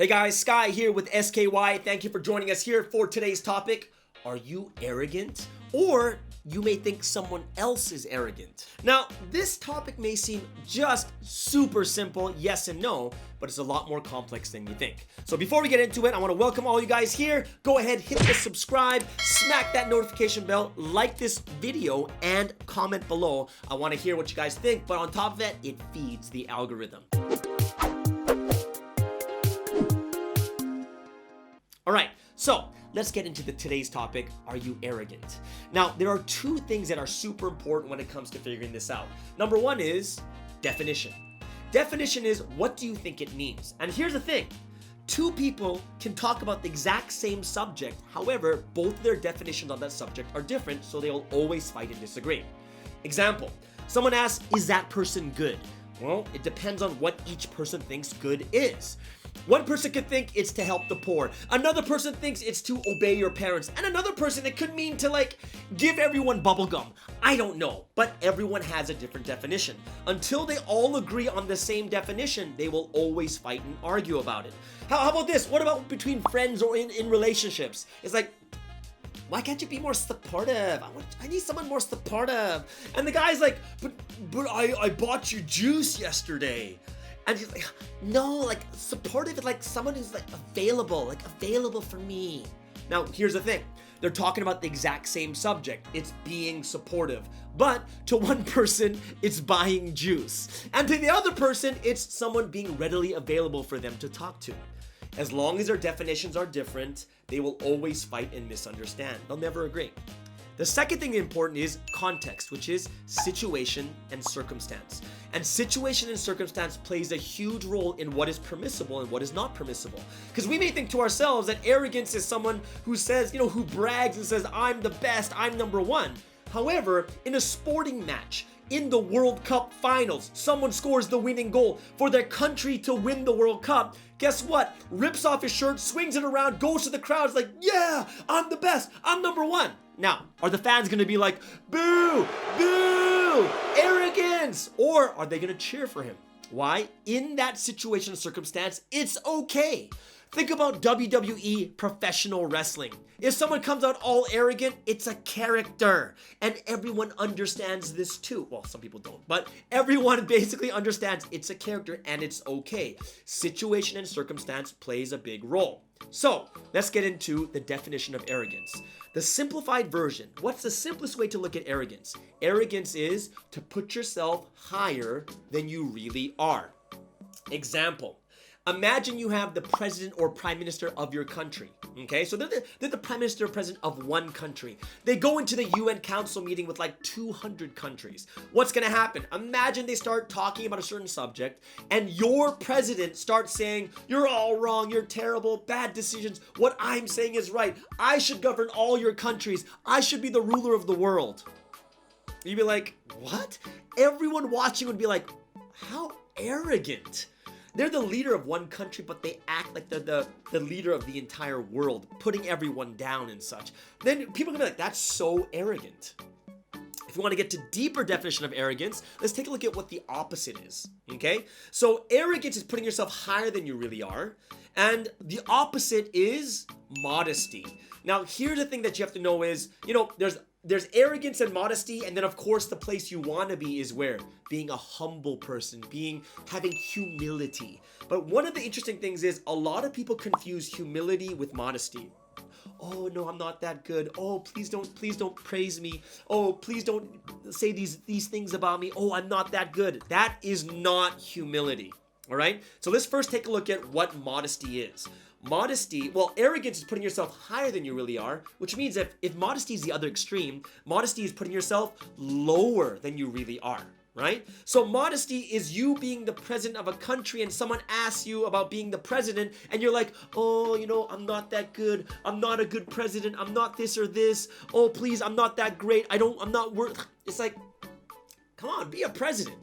Hey guys, s.k.y here with s.k.y. Thank you for joining us here for today's topic. Are you arrogant? Or you may think someone else is arrogant. Now, this topic may seem just super simple, yes and no, but it's a lot more complex than you think. So before we get into it, I want to welcome all you guys here. Go ahead, hit the subscribe, smack that notification bell, like this video, and comment below. I want to hear what you guys think, but on top of that, it feeds the algorithm. All right, so let's get into today's topic. Are you arrogant? Now, there are two things that are super important when it comes to figuring this out. Number one is definition. Definition is, what do you think it means? And here's the thing. Two people can talk about the exact same subject. However, both their definitions on that subject are different, so they'll always fight and disagree. Example, someone asks, is that person good? Well, it depends on what each person thinks good is. One person could think it's to help the poor. Another person thinks it's to obey your parents. And another person, it could mean to give everyone bubblegum. I don't know, but everyone has a different definition. Until they all agree on the same definition, they will always fight and argue about it. How about this? What about between friends or in relationships? It's like, why can't you be more supportive? I need someone more supportive. And the guy's like, but I bought you juice yesterday. And he's like, no, supportive is someone who's available for me. Now, here's the thing. They're talking about the exact same subject. It's being supportive. But to one person, it's buying juice. And to the other person, it's someone being readily available for them to talk to. As long as their definitions are different, they will always fight and misunderstand. They'll never agree. The second thing important is context, which is situation and circumstance. And situation and circumstance plays a huge role in what is permissible and what is not permissible. Because we may think to ourselves that arrogance is someone who says, who brags and says, I'm the best, I'm number one. However, in a sporting match, in the World Cup finals, someone scores the winning goal for their country to win the World Cup. Guess what? Rips off his shirt, swings it around, goes to the crowd, like, yeah, I'm the best, I'm number one. Now, are the fans gonna be like, boo, boo, arrogance? Or are they gonna cheer for him? Why? In that situation and circumstance, it's okay. Think about WWE professional wrestling. If someone comes out all arrogant, it's a character. And everyone understands this too. Well, some people don't, but everyone basically understands it's a character and it's okay. Situation and circumstance plays a big role. So let's get into the definition of arrogance. The simplified version. What's the simplest way to look at arrogance? Arrogance is to put yourself higher than you really are. Example. Imagine you have the president or prime minister of your country, okay? So they're the prime minister or president of one country. They go into the UN council meeting with 200 countries. What's gonna happen? Imagine they start talking about a certain subject and your president starts saying, you're all wrong, you're terrible, bad decisions, what I'm saying is right. I should govern all your countries. I should be the ruler of the world. You'd be like, what? Everyone watching would be like, how arrogant. They're the leader of one country, but they act like they're the leader of the entire world, putting everyone down and such. Then people are gonna be like, that's so arrogant. If you want to get to deeper definition of arrogance, let's take a look at what the opposite is, okay? So arrogance is putting yourself higher than you really are, and the opposite is modesty. Now, here's the thing that you have to know is, there's arrogance and modesty, and then of course the place you want to be is where? Being a humble person, having humility. But one of the interesting things is a lot of people confuse humility with modesty. Oh no, I'm not that good. Oh, please don't praise me. Oh, please don't say these things about me. Oh, I'm not that good. That is not humility. All right? So let's first take a look at what modesty is. Modesty, arrogance is putting yourself higher than you really are, which means if modesty is the other extreme, modesty is putting yourself lower than you really are, right? So modesty is you being the president of a country and someone asks you about being the president and you're like, oh, I'm not that good. I'm not a good president. I'm not this or this. Oh, please, I'm not that great. I'm not worth. It's like, come on, be a president.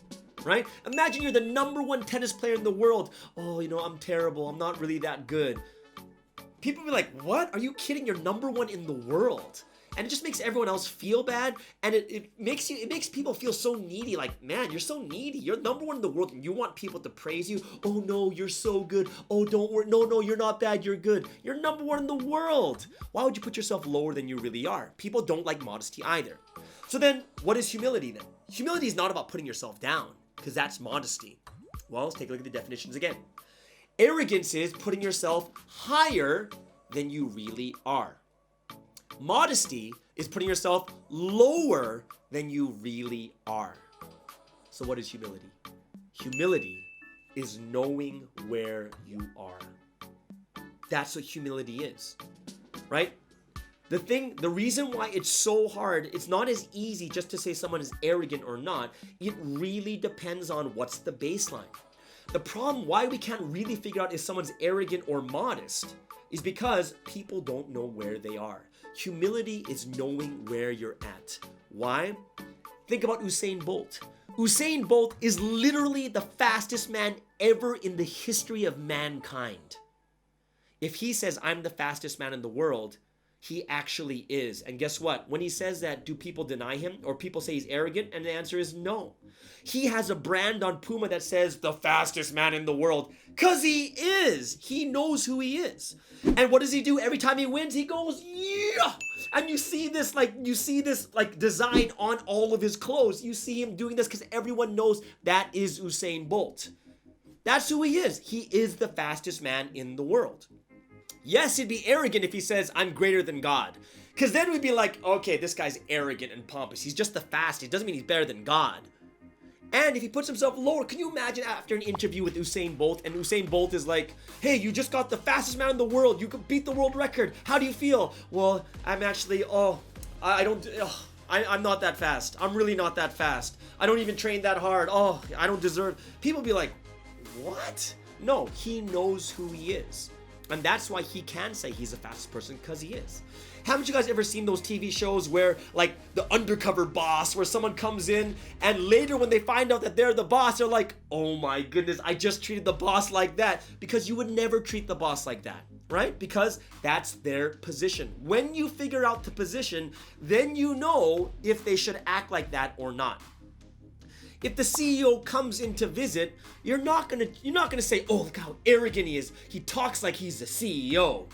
Right? Imagine you're the number one tennis player in the world. Oh, I'm terrible. I'm not really that good. People be like, what? Are you kidding? You're number one in the world. and it just makes everyone else feel bad, and it makes people feel so needy. Like, man, you're so needy. You're number one in the world, and you want people to praise you. Oh no, you're so good. Oh, don't worry. No, you're not bad. You're good. You're number one in the world. Why would you put yourself lower than you really are? People don't like modesty either. So then, what is humility then? Humility is not about putting yourself down, because that's modesty. Well, let's take a look at the definitions again. Arrogance is putting yourself higher than you really are. Modesty is putting yourself lower than you really are. So what is humility? Humility is knowing where you are. That's what humility is, right? The reason why it's so hard, it's not as easy just to say someone is arrogant or not. It really depends on what's the baseline. The problem why we can't really figure out if someone's arrogant or modest is because people don't know where they are. Humility is knowing where you're at. Why? Think about Usain Bolt. Usain Bolt is literally the fastest man ever in the history of mankind. If he says, I'm the fastest man in the world, he actually is. And guess what? When he says that, do people deny him or people say he's arrogant? And the answer is no. He has a brand on Puma that says the fastest man in the world because he is. He knows who he is. And what does he do? Every time he wins, he goes, yeah. And you see this design on all of his clothes. You see him doing this because everyone knows that is Usain Bolt. That's who he is. He is the fastest man in the world. Yes, he'd be arrogant if he says, I'm greater than God. Because then we'd be like, okay, this guy's arrogant and pompous. He's just the fastest. It doesn't mean he's better than God. And if he puts himself lower, can you imagine after an interview with Usain Bolt, and Usain Bolt is like, hey, you just got the fastest man in the world. You could beat the world record. How do you feel? Well, I'm actually, I'm not that fast. I'm really not that fast. I don't even train that hard. Oh, I don't deserve. People be like, what? No, he knows who he is. And that's why he can say he's the fastest person, because he is. Haven't you guys ever seen those TV shows where, like, the undercover boss, where someone comes in and later when they find out that they're the boss, they're like, oh my goodness, I just treated the boss like that. Because you would never treat the boss like that, right? Because that's their position. When you figure out the position, then you know if they should act like that or not. If the CEO comes in to visit, you're not gonna say, oh, look how arrogant he is. He talks like he's the CEO.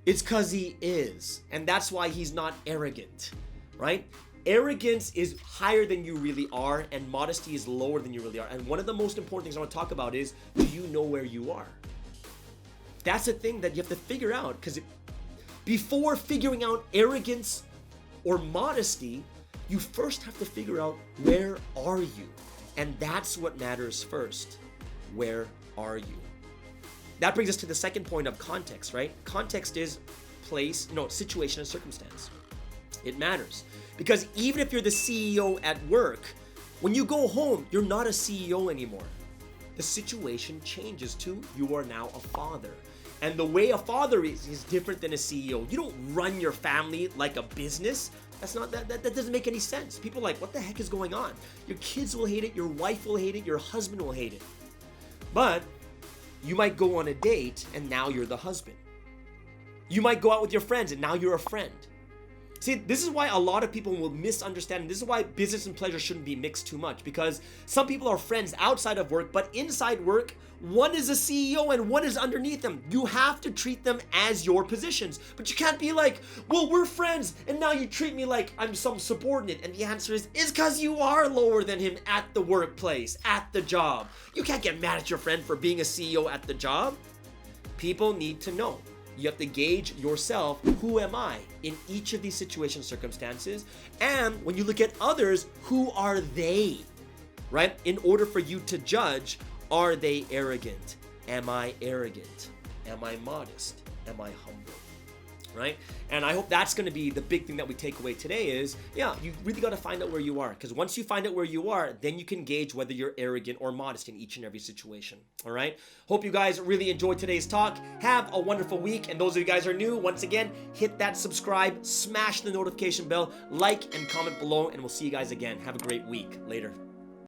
It's because he is. And that's why he's not arrogant, right? Arrogance is higher than you really are, and modesty is lower than you really are. And one of the most important things I want to talk about is, do you know where you are? That's a thing that you have to figure out, because before figuring out arrogance or modesty, you first have to figure out, where are you? And that's what matters first. Where are you? That brings us to the second point of context, right? Context is situation and circumstance. It matters. Because even if you're the CEO at work, when you go home, you're not a CEO anymore. The situation changes to, you are now a father. And the way a father is different than a CEO. You don't run your family like a business. That doesn't make any sense. People are like, what the heck is going on? Your kids will hate it, your wife will hate it, your husband will hate it. But you might go on a date and now you're the husband. You might go out with your friends and now you're a friend. See, this is why a lot of people will misunderstand. And this is why business and pleasure shouldn't be mixed too much, because some people are friends outside of work, but inside work, one is a CEO and one is underneath them. You have to treat them as your positions, but you can't be like, well, we're friends and now you treat me like I'm some subordinate. And the answer is because you are lower than him at the workplace, at the job. You can't get mad at your friend for being a CEO at the job. People need to know. You have to gauge yourself, who am I in each of these situations, circumstances, and when you look at others, who are they, right? In order for you to judge, are they arrogant? Am I arrogant? Am I modest? Am I humble? Right? And I hope that's going to be the big thing that we take away today is, yeah, you really got to find out where you are, because once you find out where you are, then you can gauge whether you're arrogant or modest in each and every situation. All right? Hope you guys really enjoyed today's talk. Have a wonderful week. And those of you guys who are new, once again, hit that subscribe, smash the notification bell, like and comment below, and we'll see you guys again. Have a great week. Later.